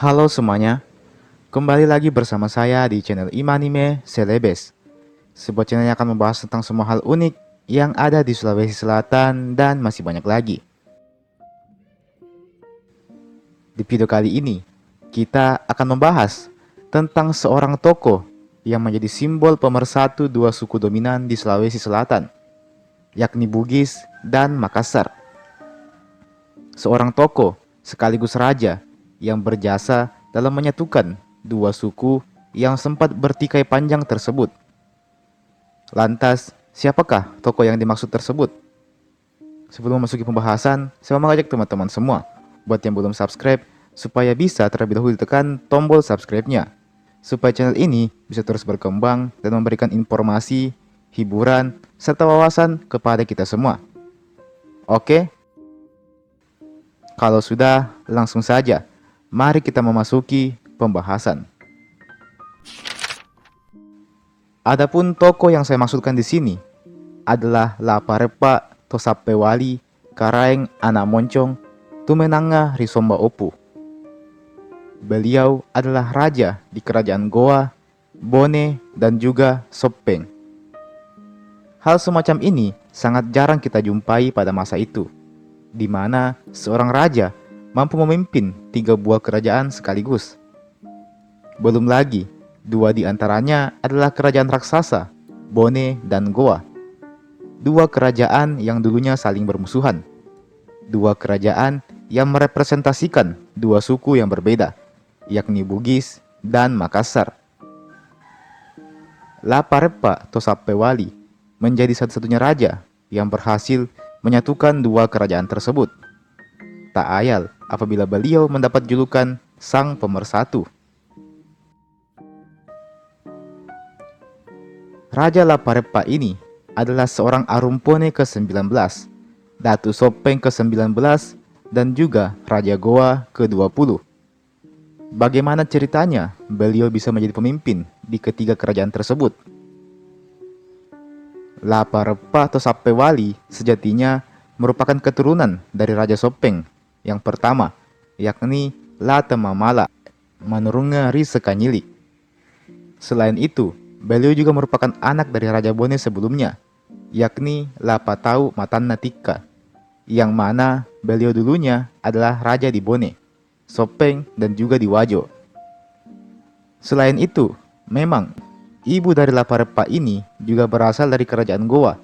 Halo semuanya, kembali lagi bersama saya di channel Imanime Celebes, sebuah channel yang akan membahas tentang semua hal unik yang ada di Sulawesi Selatan dan masih banyak lagi. Di video kali ini, kita akan membahas tentang seorang tokoh yang menjadi simbol pemersatu dua suku dominan di Sulawesi Selatan, yakni Bugis dan Makassar. Seorang tokoh sekaligus raja yang berjasa dalam menyatukan dua suku yang sempat bertikai panjang tersebut. Lantas, siapakah tokoh yang dimaksud tersebut? Sebelum memasuki pembahasan, saya mau mengajak teman-teman semua buat yang belum subscribe supaya bisa terlebih dahulu tekan tombol subscribe-nya, supaya channel ini bisa terus berkembang dan memberikan informasi, hiburan, serta wawasan kepada kita semua. Oke? Kalau sudah, langsung saja. Mari kita memasuki pembahasan. Adapun tokoh yang saya maksudkan di sini adalah Laparepa Tosapewali Karaeng Anak Moncong Tumenanga Risomba Opu. Beliau adalah raja di kerajaan Goa, Bone, dan juga Sopeng. Hal semacam ini sangat jarang kita jumpai pada masa itu, di mana seorang raja mampu memimpin 3 buah kerajaan sekaligus. Belum lagi, 2 di antaranya adalah kerajaan raksasa, Bone dan Goa. 2 kerajaan yang dulunya saling bermusuhan. 2 kerajaan yang merepresentasikan 2 suku yang berbeda, yakni Bugis dan Makassar. Laparepa Tosapewali menjadi satu-satunya raja yang berhasil menyatukan 2 kerajaan tersebut. Tak ayal apabila beliau mendapat julukan Sang Pemersatu. Raja Laparepa ini adalah seorang Arumpone ke-19, Datu Sopeng ke-19, dan juga Raja Goa ke-20. Bagaimana ceritanya beliau bisa menjadi pemimpin di ketiga kerajaan tersebut? Laparepa Tosapewali sejatinya merupakan keturunan dari Raja Sopeng yang pertama, yakni Latemamala Manurunga Risekanyili. Selain itu, beliau juga merupakan anak dari Raja Bone sebelumnya, yakni Lapatau Matannatika, yang mana beliau dulunya adalah raja di Bone, Sopeng, dan juga di Wajo. Selain itu, memang ibu dari Laparepa ini juga berasal dari kerajaan Goa,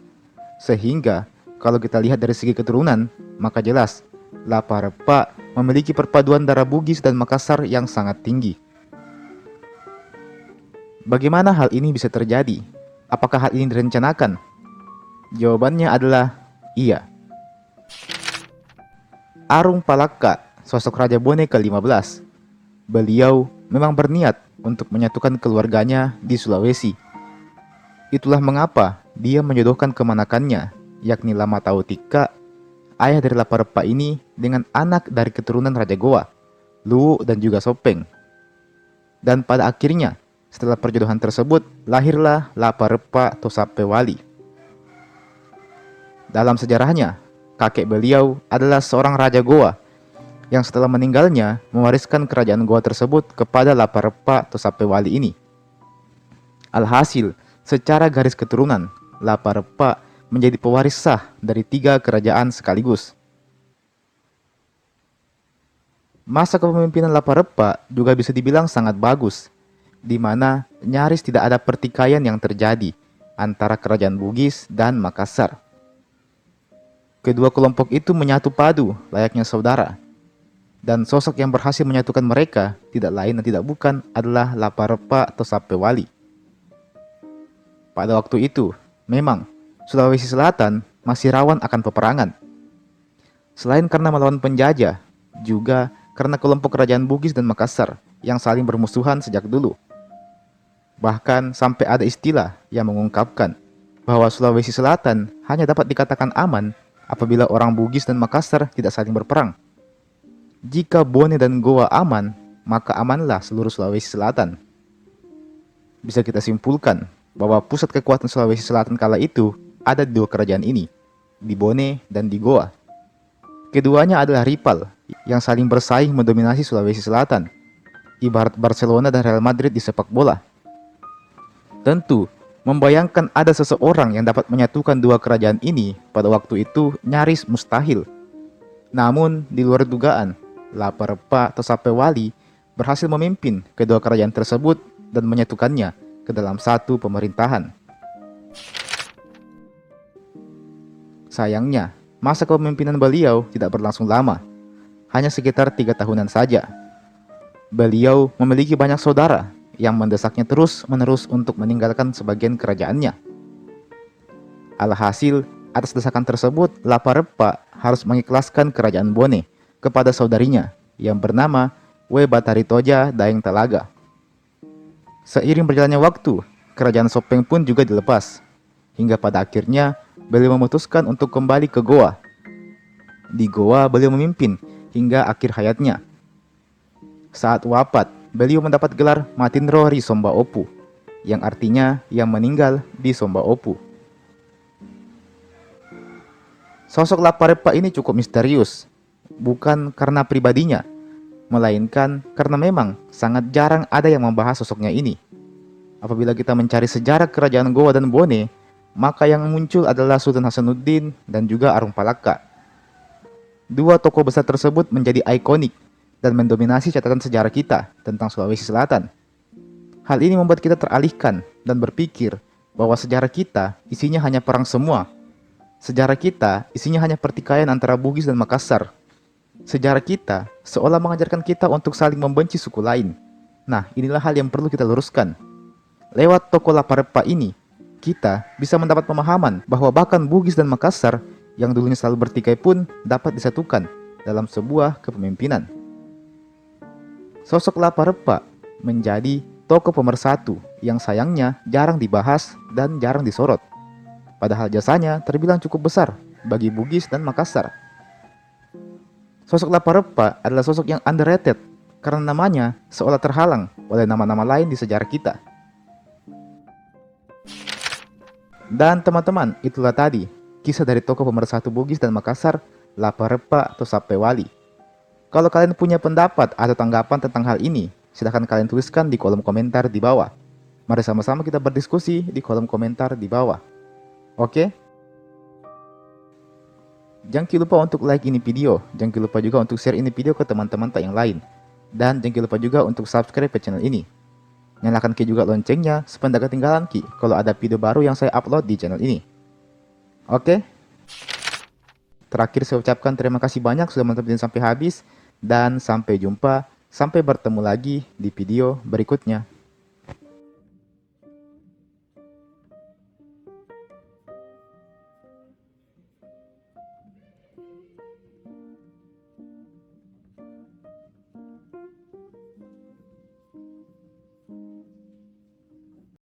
sehingga kalau kita lihat dari segi keturunan, maka jelas Laparepa memiliki perpaduan darah Bugis dan Makassar yang sangat tinggi. Bagaimana hal ini bisa terjadi? Apakah hal ini direncanakan? Jawabannya adalah iya. Arung Palaka, sosok Raja Bone ke-15. Beliau memang berniat untuk menyatukan keluarganya di Sulawesi. Itulah mengapa dia menjodohkan kemanakannya, yakni Lamatau Tika, ayah dari Laparepa ini, dengan anak dari keturunan Raja Goa, Luwu dan juga Sopeng. Dan pada akhirnya, setelah perjodohan tersebut, lahirlah Laparepa Tosapewali. Dalam sejarahnya, kakek beliau adalah seorang Raja Goa yang setelah meninggalnya mewariskan kerajaan Goa tersebut kepada Laparepa Tosapewali ini. Alhasil, secara garis keturunan, Laparepa menjadi pewaris sah dari 3 kerajaan sekaligus. Masa kepemimpinan Laparepa juga bisa dibilang sangat bagus, di mana nyaris tidak ada pertikaian yang terjadi antara kerajaan Bugis dan Makassar. Kedua kelompok itu menyatu padu layaknya saudara, dan sosok yang berhasil menyatukan mereka tidak lain dan tidak bukan adalah Laparepa Tosapewali. Pada waktu itu, memang Sulawesi Selatan masih rawan akan peperangan. Selain karena melawan penjajah, juga karena kelompok kerajaan Bugis dan Makassar yang saling bermusuhan sejak dulu. Bahkan sampai ada istilah yang mengungkapkan bahwa Sulawesi Selatan hanya dapat dikatakan aman apabila orang Bugis dan Makassar tidak saling berperang. Jika Bone dan Goa aman, maka amanlah seluruh Sulawesi Selatan. Bisa kita simpulkan bahwa pusat kekuatan Sulawesi Selatan kala itu ada di 2 kerajaan ini, di Bone dan di Goa. Keduanya adalah rival yang saling bersaing mendominasi Sulawesi Selatan. ibarat Barcelona dan Real Madrid di sepak bola. Tentu, membayangkan ada seseorang yang dapat menyatukan dua kerajaan ini pada waktu itu nyaris mustahil. Namun, di luar dugaan, Laparpa Tosapewali berhasil memimpin kedua kerajaan tersebut dan menyatukannya ke dalam satu pemerintahan. Sayangnya, masa kepemimpinan beliau tidak berlangsung lama, hanya sekitar 3 tahunan saja. Beliau memiliki banyak saudara yang mendesaknya terus-menerus untuk meninggalkan sebagian kerajaannya. Alhasil, atas desakan tersebut, Laparpa harus mengikhlaskan kerajaan Bone kepada saudarinya yang bernama We Bataritoja Daeng Talaga. Seiring berjalannya waktu, kerajaan Sopeng pun juga dilepas, hingga pada akhirnya beliau memutuskan untuk kembali ke Goa. Di Goa beliau memimpin hingga akhir hayatnya. Saat wafat, beliau mendapat gelar Matinro Ri Somba Opu, yang artinya yang meninggal di Somba Opu. Sosok Laparpa ini cukup misterius, bukan karena pribadinya, melainkan karena memang sangat jarang ada yang membahas sosoknya ini. Apabila kita mencari sejarah kerajaan Goa dan Bone, maka yang muncul adalah Sultan Hasanuddin dan juga Arung Palaka. Dua tokoh besar tersebut menjadi ikonik dan mendominasi catatan sejarah kita tentang Sulawesi Selatan. Hal ini membuat kita teralihkan dan berpikir bahwa sejarah kita isinya hanya perang semua. Sejarah kita isinya hanya pertikaian antara Bugis dan Makassar. Sejarah kita seolah mengajarkan kita untuk saling membenci suku lain. Nah, inilah hal yang perlu kita luruskan. Lewat tokoh Laparpa ini, kita bisa mendapat pemahaman bahwa bahkan Bugis dan Makassar yang dulunya selalu bertikai pun dapat disatukan dalam sebuah kepemimpinan. Sosok Laparpa menjadi tokoh pemersatu yang sayangnya jarang dibahas dan jarang disorot. Padahal jasanya terbilang cukup besar bagi Bugis dan Makassar. Sosok Laparpa adalah sosok yang underrated karena namanya seolah terhalang oleh nama-nama lain di sejarah kita. Dan teman-teman, itulah tadi kisah dari tokoh pemersatu Bugis dan Makassar, Laparpa Tosapewali. Kalau kalian punya pendapat atau tanggapan tentang hal ini, silahkan kalian tuliskan di kolom komentar di bawah. Mari sama-sama kita berdiskusi di kolom komentar di bawah. Oke? Jangan lupa untuk like ini video, jangan lupa juga untuk share ini video ke teman-teman yang lain. Dan jangan lupa juga untuk subscribe ke channel ini. Nyalakan juga loncengnya supaya tidak ketinggalan kalau ada video baru yang saya upload di channel ini. Oke? Terakhir saya ucapkan terima kasih banyak sudah menonton sampai habis. Dan sampai jumpa, sampai bertemu lagi di video berikutnya.